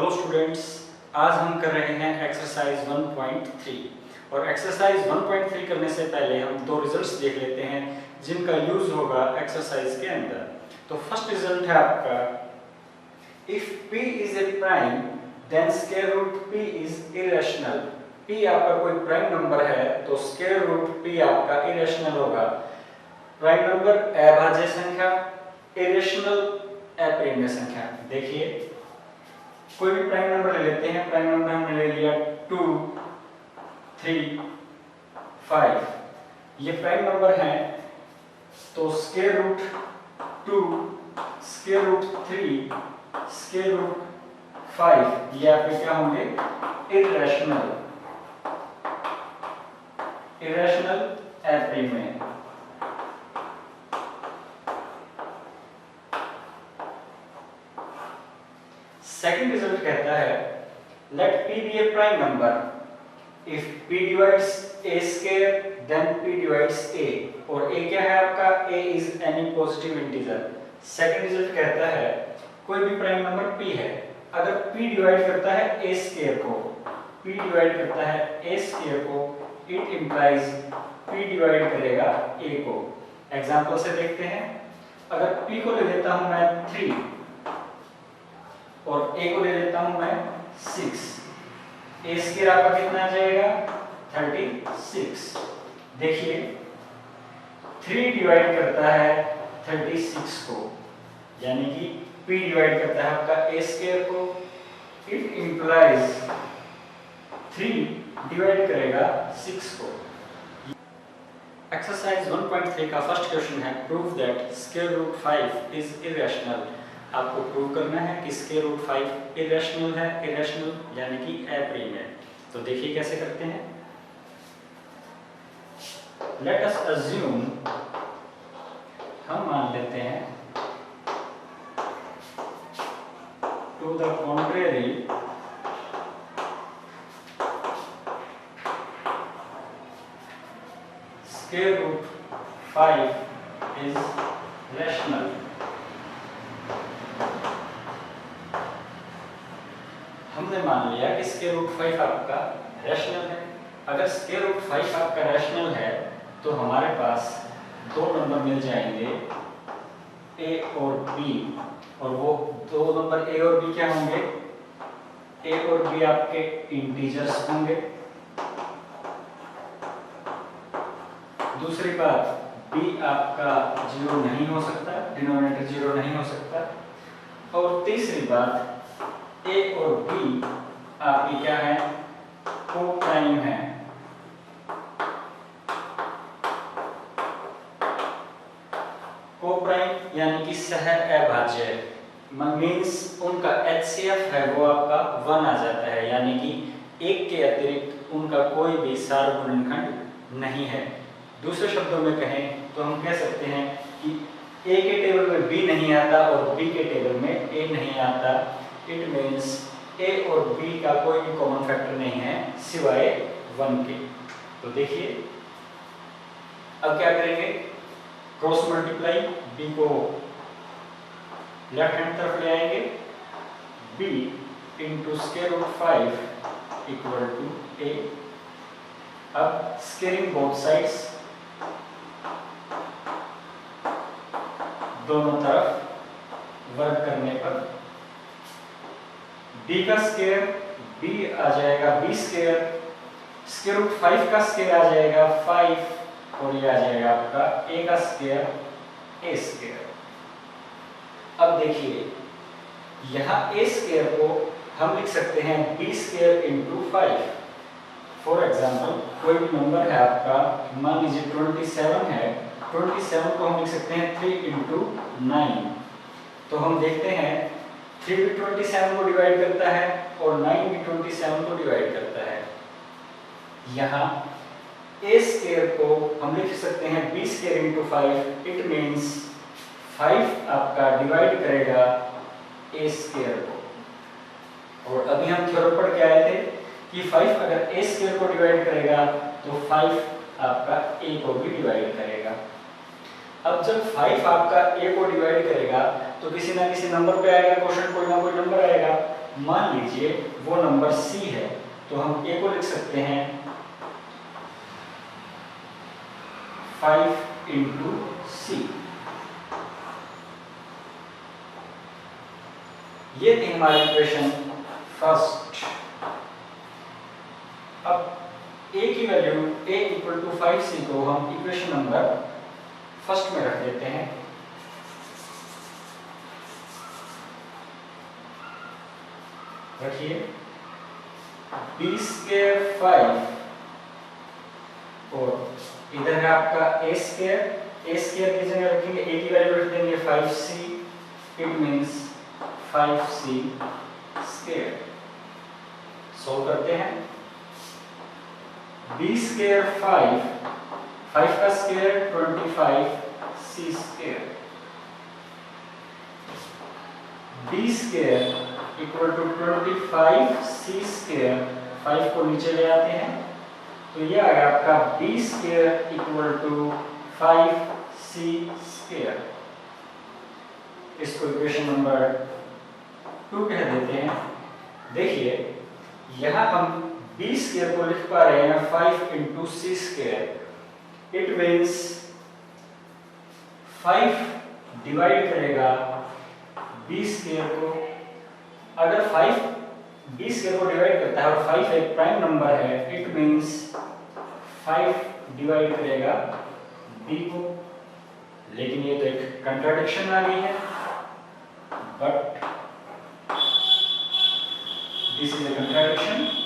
Hello students, आज हम कर रहे हैं एक्सरसाइज 1.3 और एक्सरसाइज 1.3 करने से पहले हम दो रिजल्ट्स देख लेते हैं जिनका यूज होगा एक्सरसाइज के अंदर। तो फर्स्ट रिजल्ट है आपका, if p is a prime then square root p is irrational. p आपका कोई प्राइम नंबर है तो स्क्वायर रूट p आपका इरेशनल होगा। प्राइम नंबर अभाज्य संख्या, इरेशनल अपरिमेय संख्या। देखिए कोई भी प्राइम नंबर ले लेते हैं। प्राइम नंबर हमने ले लिया 2, 3, 5। ये प्राइम नंबर है तो square root 2, square root 3, square root 5 ये आपके क्या होंगे? इरेशनल, इरेशनल अपरिमेय। सेकंड रिजल्ट कहता है, let p be a prime number if p divides a square then p divides a। और a क्या है आपका? a is any positive integer। Second result कहता है कोई भी प्राइम नंबर p है, अगर p डिवाइड करता है a स्क्वायर को, p डिवाइड करता है a स्क्वायर को, इट इंप्लाइज p डिवाइड करेगा a को। एग्जांपल से देखते हैं। अगर p को ले लेता हूं मैं 3 और a को ले लेता हूं मैं 6, a स्क्वायर आपका कितना आ जाएगा? 36। देखिए 3 डिवाइड करता है 36 को, यानी कि p डिवाइड करता है आपका a स्क्वायर को, इट इंप्लाइज 3 डिवाइड करेगा 6 को। एक्सरसाइज 1.3 का फर्स्ट क्वेश्चन है, prove that square root 5 is irrational. आपको प्रूव करना है कि स्क्वायर रूट 5 इरेशनल है, इरेशनल यानी कि अपरिमेय। तो देखिए कैसे करते हैं। लेट अस अज्यूम, हम मान लेते हैं to the contrary square root 5 is rational. हमने मान लिया कि स्क्वायर रूट 5 आपका रैशनल है। अगर स्क्वायर रूट 5 आपका रैशनल है तो हमारे पास दो नंबर मिल जाएंगे a और b, और वो दो नंबर a और b क्या होंगे? a और b आपके इंटीजर्स होंगे। दूसरी बात, b आपका 0 नहीं हो सकता, डिनोमिनेटर 0 नहीं हो सकता। और तीसरी बात, a और b आपकी क्या है? को-प्राइम है। को-प्राइम यानी कि सह अभाज्य, मीन्स उनका HCF है वो आपका 1 आ जाता है, यानी कि एक के अतिरिक्त उनका कोई भी सार्वगुणनखंड नहीं है। दूसरे शब्दों में कहें तो हम कह सकते हैं कि a के टेबल में b नहीं आता और b के टेबल में a नहीं आता। इट मीन्स a और b का कोई भी कॉमन फैक्टर नहीं है सिवाय 1 के। तो देखिए अब क्या करेंगे? क्रॉस मल्टीप्लाई, b को लेफ्ट हैंड तरफ ले आएंगे, b into square root 5 equal to a। अब स्क्वेयरिंग बोथ साइड्स, दोनों तरफ वर्क करने पर b का स्क्वायर b आ जाएगा b स्क्वायर, स्क्वायर रूट 5 का स्क्वायर आ जाएगा 5, और ये आ जाएगा आपका a का स्क्वायर a स्क्वायर। अब देखिए यहाँ a स्क्वायर को हम लिख सकते हैं b square into 5। For example कोई भी नंबर है आपका, मान लीजिए 27 है, 27 को हम लिख सकते हैं 3 इंटू 9। तो हम देखते हैं 3 भी 27 को डिवाइड करता है और 9 भी 27 को डिवाइड करता है। यहाँ a स्क्वायर को हम लिख सकते हैं b square into 5। It means 5 आपका डिवाइड करेगा a स्क्वायर को। और अभी हम थ्योरम पढ़ के आए थे कि 5 अगर a स्क्वायर को डिवाइड करेगा तो 5 आपका a को भी डिवाइड करेगा। अब जब 5 आपका a को डिवाइड करेगा तो किसी ना किसी नंबर पे आएगा क्वेश्चन, कोई ना कोई नंबर आएगा। मान लीजिए वो नंबर c है, तो हम a को लिख सकते हैं 5 इंटू c। ये थी हमारी इक्वेशन फर्स्ट। अब a की value a equal to 5c को हम इक्वेशन नंबर फर्स्ट में रख देते हैं। रखिए b स्क्वायर 5 और इधर है आपका a स्क्वायर की जगह रखेंगे a की वैल्यू रख देंगे 5c, it means 5c square. Solve करते हैं। b स्क्वायर 5 का square 25c square, b square equal to 25c square. 5 को नीचे ले आते हैं तो ये आ गया आपका b square equal to 5c square. इसको इक्वेशन नंबर 2 कह देते हैं। देखिए यहाँ हम b स्क्वायर को लिख पा रहे हैं 5 into c square. It means 5 divide करेगा b स्क्वायर को। अगर 5 b स्क्वायर को डिवाइड करता है और 5 एक प्राइम नंबर है, इट मींस 5 डिवाइड करेगा b को। लेकिन ये तो एक कंट्राडिक्शन आ गई है, but this is a contradiction.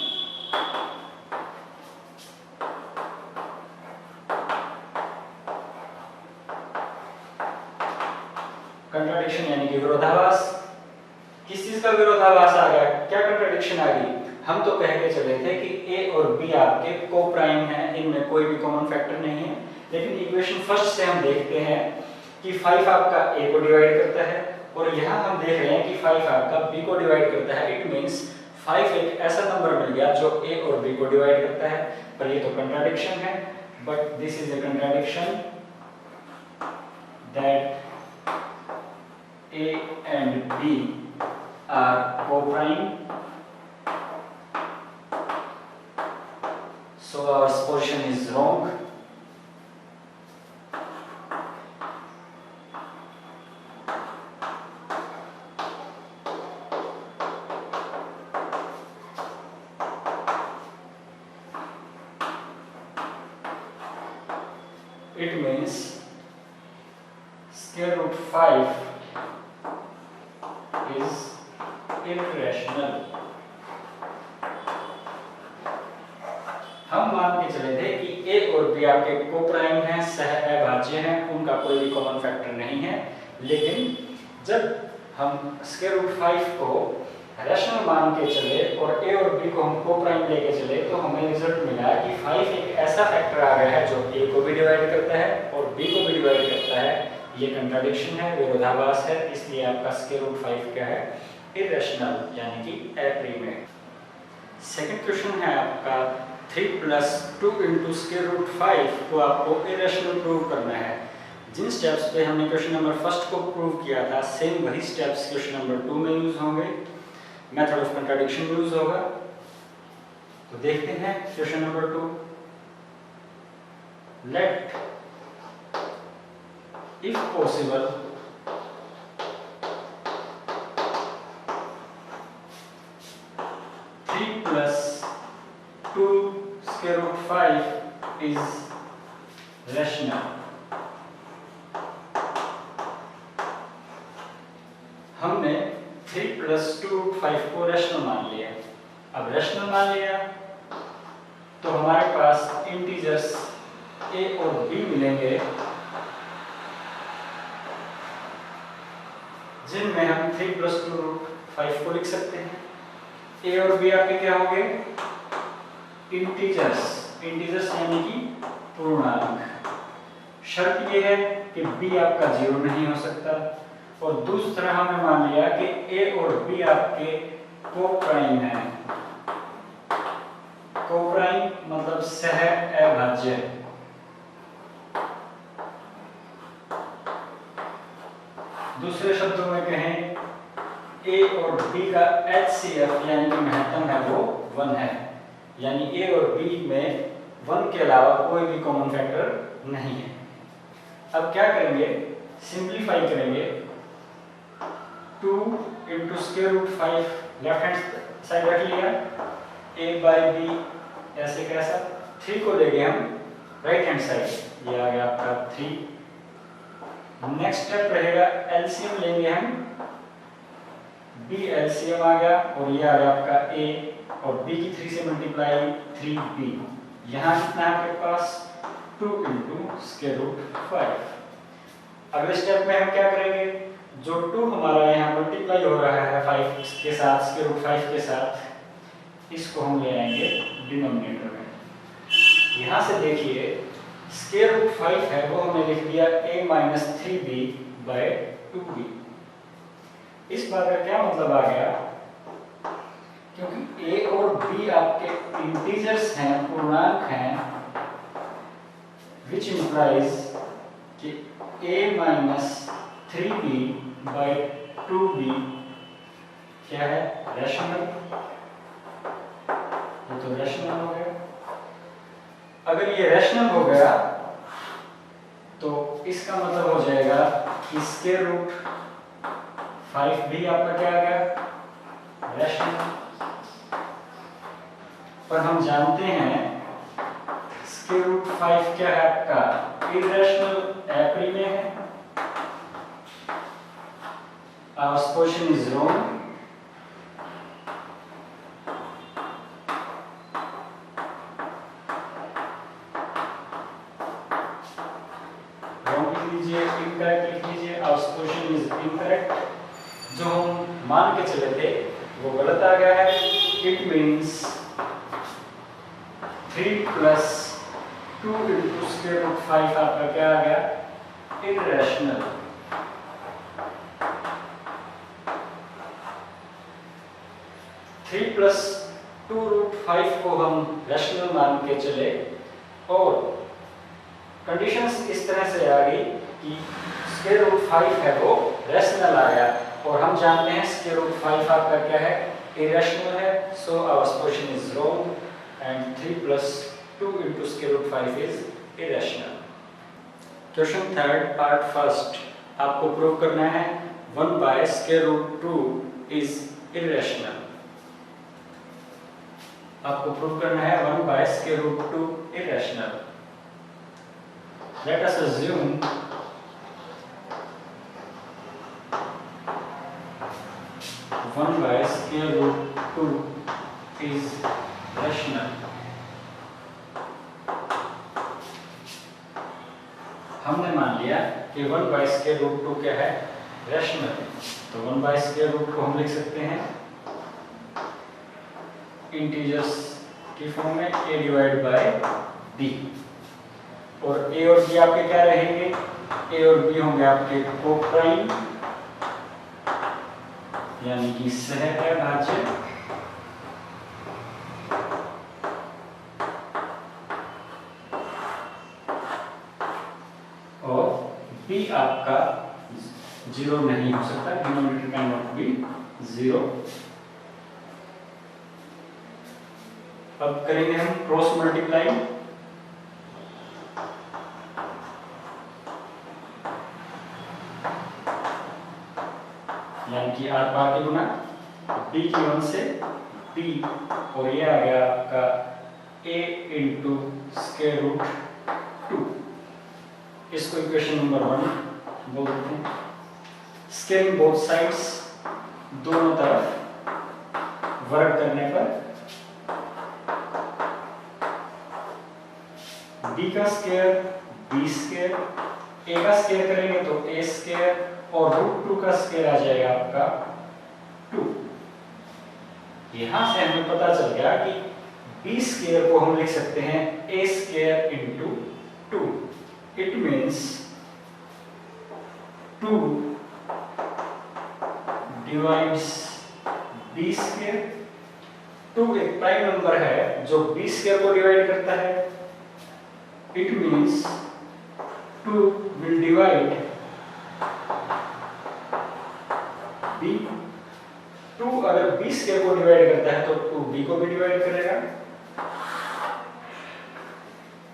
Contradiction यानी कि विरोधाभास। किस चीज का विरोधाभास आ गया? क्या कंट्राडिक्शन आ गई? हम तो कह के चले थे कि a और b आपके को प्राइम हैं, इनमें कोई भी कॉमन फैक्टर नहीं है। लेकिन इक्वेशन फर्स्ट से हम देखते हैं कि 5 आपका a को डिवाइड करता है और यहाँ हम देख रहे हैं कि 5 आपका b को डिवाइड करता है। इट मींस 5 एक ऐसा नंबर मिल गया जो a और b को डिवाइड करता है। पर ये तो कंट्राडिक्शन है, but this is a contradiction that a and b are co-prime, so our position is wrong. It means square root 5 is irrational. हम मान के चले थे कि a और b आपके को-प्राइम हैं, सह अभाज्य हैं, उनका कोई भी कॉमन फैक्टर नहीं है। लेकिन जब हम स्क्वायर रूट 5 को रैशनल मान के चले और a और b को हम को-प्राइम लेके चले तो हमें रिजल्ट मिला कि 5 एक ऐसा फैक्टर आ गया है जो a को भी डिवाइड करता है और b को भी डिवाइड करता है। ये कंट्राडिक्शन है, विरोधाभास है, इसलिए आपका स्क्वायर रूट 5 क्या है? इरेशनल यानी कि अप्रिम है। सेकंड क्वेश्चन है आपका 3 प्लस 2 इंटू स्क्वायर रूट 5 को आपको इरेशनल प्रूव करना है। जिन स्टेप्स पे हमने क्वेश्चन नंबर फर्स्ट को प्रूव किया था, सेम वही स्टेप्स क्वेश्चन नंबर 2 में यूज होंगे। मेथड ऑफ कंट्राडिक्शन यूज होगा। तो देखते हैं question number 2। Let if possible three plus 2 square root 5 is rational। हमने 3 plus 2 root 5 को रैशनल मान लिया। अब रैशनल मान लिया तो हमारे पास इंटीजर्स a और b मिलेंगे जिनमें हम 3 plus 2 root 5 को लिख सकते हैं। a और b आपके क्या होंगे? इंटीजर्स यानी कि पूर्णांक। शर्त ये है कि b आपका 0 नहीं हो सकता। और दूसरा हमने मान लिया कि a और b आपके को-प्राइम हैं। को-प्राइम मतलब सह अभाज्य। दूसरे शब्दों में कहें ए और बी का HCF यानी कि महत्तम है वो 1 है, यानी ए और बी में 1 के अलावा कोई भी कॉमन फैक्टर नहीं है। अब क्या करेंगे, सिंप्लीफाई करेंगे। 2 into square root 5 left hand side रख लिया, ए बाई बी ऐसे कैसा, 3 को देंगे हम राइट हैंड साइड, ये आ गया आपका 3। नेक्स्ट स्टेप रहेगा एलसीएम लेंगे हम, बी एलसीएम आ गया और ये आ गया आपका ए और बी की 3 से मल्टीप्लाई 3b, यहाँ कितना है आपके पास 2 इंटू स्क्वायर रूट 5। अगले स्टेप में हम क्या करेंगे, जो 2 हमारा यहाँ मल्टीप्लाई हो रहा है 5 के साथ, स्क्वायर रूट 5 के साथ, इसको हम ले आएंगे डिनोमिनेटर में। यहाँ से देखिए स्क्वायर रूट 5 है वो हमने लिख दिया a minus 3b by 2b। इस बात का क्या मतलब आ गया, क्योंकि a और b आपके इंटीजर्स हैं, पूर्णांक हैं, which implies कि a minus 3b by 2b क्या है, रैशनल, ये तो रैशनल हो गया। अगर ये रैशनल हो गया तो इसका मतलब हो जाएगा कि स्क्वायर रूट 5 भी आपका क्या आ गया, रैशनल। पर हम जानते हैं स्क्वायर रूट 5 क्या है आपका, इररेशनल, एप्री में है। Our supposition is wrong. Incorrect लिख लीजिए, our supposition is incorrect। जो हम मान के चले थे वो गलत आ गया है। It means 3 plus 2 into square root 5 आपका क्या आ गया, irrational। थ्री प्लस 2 रूट 5 को हम रैशनल मान के चले और कंडीशंस इस तरह से आ गई कि स्क्वायर रूट 5 है वो रैशनल आ गया, और हम जानते हैं स्क्वायर रूट 5 आपका क्या है, इररेशनल है। So our supposition is wrong and 3 plus 2 into square root 5 is irrational. Question third part first, आपको प्रूव करना है 1 by square root 2 is irrational. आपको प्रूव करना है 1 by square root 2 irrational. Let us assume one by square root 2 is rational। हमने मान लिया कि 1 by square root 2 क्या है, रैशनल। तो 1 by square root को हम लिख सकते हैं इंटीजर्स की फॉर्म में, a डिवाइड बाय b। और a और b आपके क्या रहेंगे, a और b होंगे आपके कोप्राइम यानी कि सहअभाज्य, और b आपका 0 नहीं हो सकता, डिनोमिनेटर कैन नॉट बी 0। अब करेंगे हम क्रॉस मल्टीप्लाई। यानी कि आर पार के गुना b की 1 से b, और ये आ गया आपका a इंटू स्क्वायर रूट 2। इसको इक्वेशन नंबर 1 बोल देते हैं। स्केलिंग बोथ साइड्स, दोनों तरफ वर्ग करने पर b का स्क्वायर b स्क्वायर, a का स्क्वायर करेंगे तो a स्क्वायर, और रूट 2 का स्क्वायर आ जाएगा आपका 2। यहां से हमें पता चल गया कि b स्क्वायर को हम लिख सकते हैं a square into 2। It means 2 divides b square. 2 एक प्राइम नंबर है जो b स्क्वायर को डिवाइड करता है। It means 2 will divide b, 2 अगर b स्क्वायर को डिवाइड करता है तो 2b को भी डिवाइड करेगा।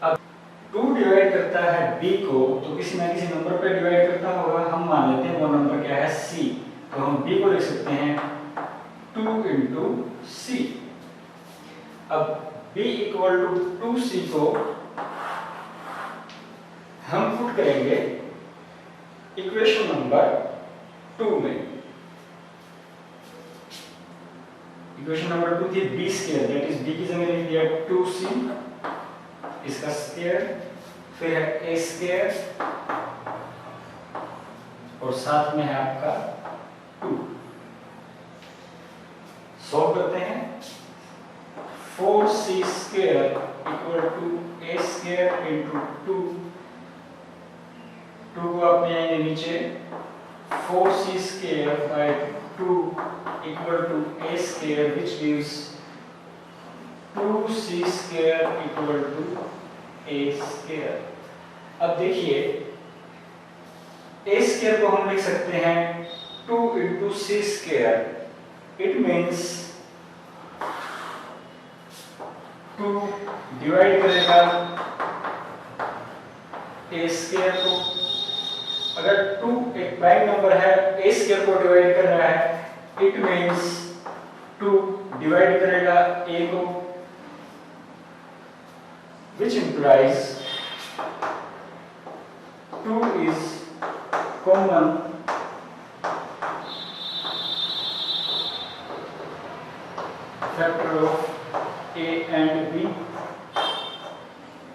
अब 2 डिवाइड करता है b को तो किसी ना किसी नंबर पे डिवाइड करता होगा। हम मान लेते हैं वो नंबर क्या है c, तो हम b को लिख सकते हैं 2 into c। अब b इक्वल टू 2c को हम पुट करेंगे इक्वेशन नंबर 2 में। इक्वेशन नंबर 2 थी b square, that is b की जगह लिख दिया 2c, इसका स्क्वायर, फिर है a स्क्वायर और साथ में है आपका 2। सॉल्व करते हैं। 4c square equal to a square into 2 को अपने आएंगे नीचे, 4c square by 2 equal to a square which gives 2c square equal to a square. अब देखिए a स्क्वायर को हम लिख सकते हैं 2 into c square, it means 2 divide करेगा a स्क्वायर को। अगर 2 एक प्राइम नंबर है, a स्क्वायर को डिवाइड कर रहा है, इट मीन्स 2 डिवाइड करेगा a को, which implies 2 is common factor of a and b।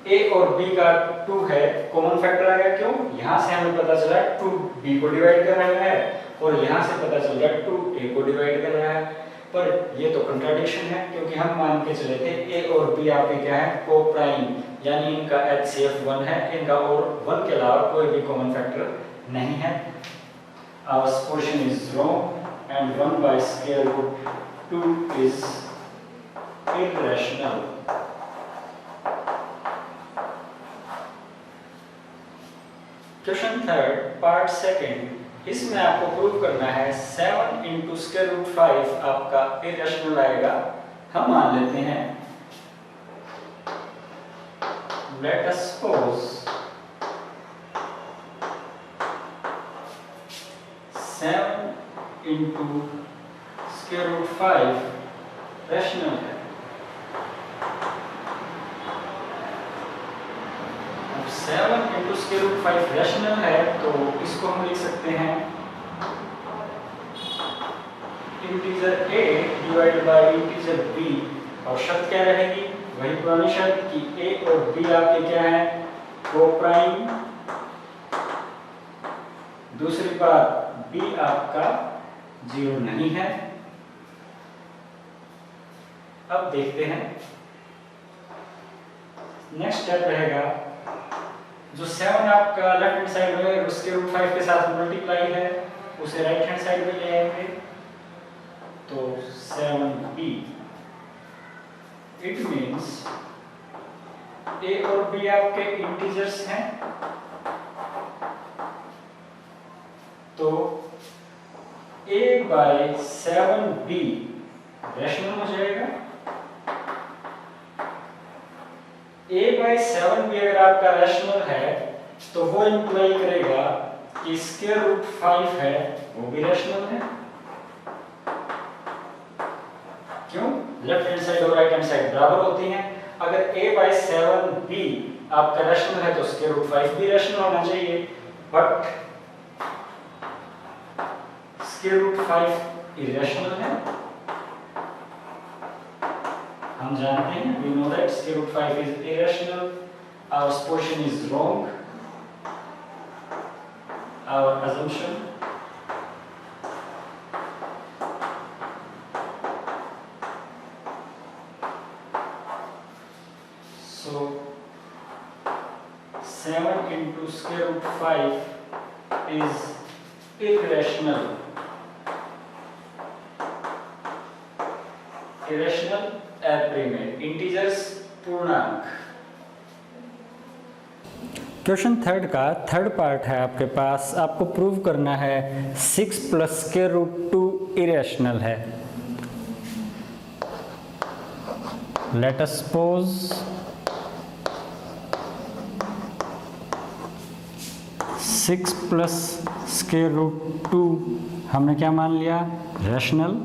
a और b का 2 है, कॉमन फैक्टर आ गया। क्यों? यहां से हमें पता चला 2 b को डिवाइड कर रहा है और यहां से पता चल रहा है 2 a को डिवाइड कर रहा है, पर ये तो कंट्राडिक्शन है क्योंकि हम मान के चले थे a और b आपके क्या है, को प्राइम, यानी इनका HCF 1 है, इनका और 1 के अलावा कोई भी कॉमन फैक्टर नहीं है। Our portion is wrong and 1 by square root 2 is irrational। Question third part second, इसमें आपको प्रूव करना है 7 into square root 5 आपका इरेशनल आएगा। हम मान लेते हैं, let us suppose 7 into square root 5 rational है। 7 into square root 5 रैशनल है तो इसको हम लिख सकते हैं integer a divide by integer b, और शर्त क्या रहेगी, वही पुरानी शर्त कि a और b आपके क्या है, को प्राइम। दूसरी बात b आपका 0 नहीं है। अब देखते हैं नेक्स्ट स्टेप रहेगा, जो 7 आपका लेफ्ट हैंड साइड में उसके रूट 5 के साथ मल्टीप्लाई है, उसे राइट हैंड साइड में ले आएंगे तो 7b, इट मींस a और b आपके इंटीजर्स हैं, तो a बाय 7b रैशनल हो जाएगा। a बाय 7b अगर आपका रैशनल है तो वो इंप्लाई करेगा कि स्क्वायर रूट 5 है वो भी रैशनल है। क्यों? लेफ्ट हैंड साइड और राइट हैंड साइड बराबर होती हैं। अगर a बाय 7b आपका रैशनल है तो स्क्वायर रूट 5 भी रैशनल होना चाहिए, बट स्क्वायर रूट 5 इरेशनल है। हम जानते हैं, we know that square root 5 is irrational, our portion is wrong, our assumption। So 7 into square root 5 is irrational। irrational एप्रीमेट, इंटीजर्स पूर्णांक। क्वेश्चन थर्ड का थर्ड पार्ट है आपके पास, आपको प्रूव करना है 6 + स्क्वायर रूट 2 इरेशनल है। Let us suppose 6 plus square root 2 हमने क्या मान लिया, rational.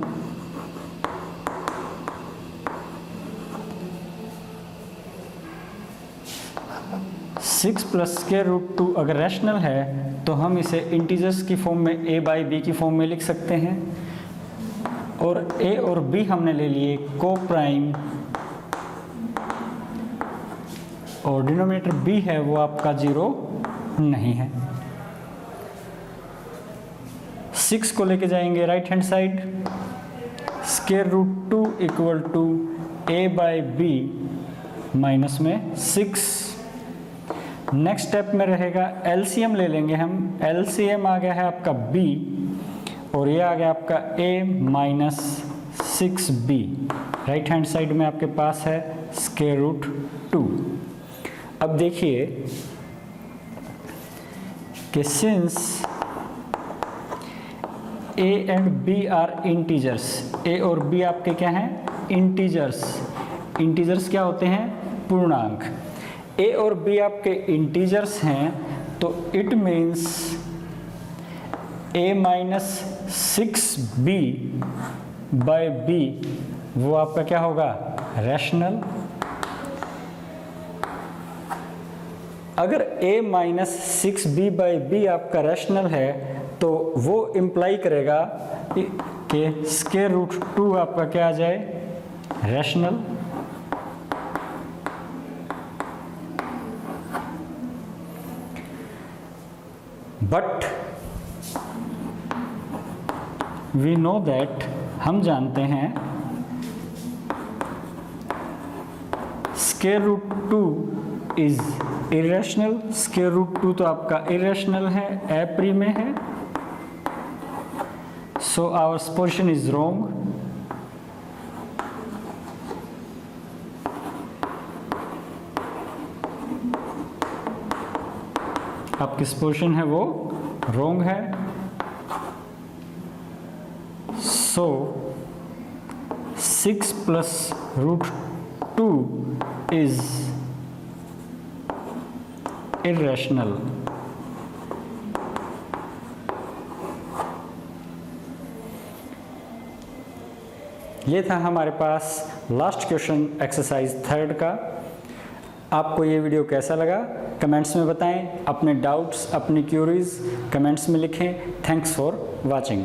Six plus square root 2 अगर रैशनल है तो हम इसे इंटीजर्स की फॉर्म में a बाई बी की फॉर्म में लिख सकते हैं, और a और b हमने ले लिए को प्राइम, और डिनोमिनेटर b है वो आपका 0 नहीं है। 6 को लेके जाएंगे right hand side, square root 2 equal to a by b minus में 6। नेक्स्ट स्टेप में रहेगा एलसीएम ले लेंगे हम, एलसीएम आ गया है आपका b और ये आ गया आपका a minus 6b। Right hand side में आपके पास है स्क्वायर रूट 2। अब देखिए कि since a and b are integers, a और b आपके क्या हैं, इंटीजर्स। इंटीजर्स क्या होते हैं, पूर्णांक। a और b आपके इंटीजर्स हैं तो it means a minus 6b by b वो आपका क्या होगा, रैशनल। अगर a minus 6b by b आपका रैशनल है तो वो इम्प्लाई करेगा कि स्क्वायर रूट 2 आपका क्या आ जाए, rational. But we know that, हम जानते हैं square root 2 is irrational. Square root 2 तो आपका इरेशनल है, ए प्री में है, so our position is wrong. आपकी पोजीशन है वो रॉन्ग है। So 6 plus root 2 is irrational. ये था हमारे पास लास्ट क्वेश्चन एक्सरसाइज 3 का। आपको ये वीडियो कैसा लगा कमेंट्स में बताएं, अपने डाउट्स अपनी क्यूरीज कमेंट्स में लिखें। Thanks for watching.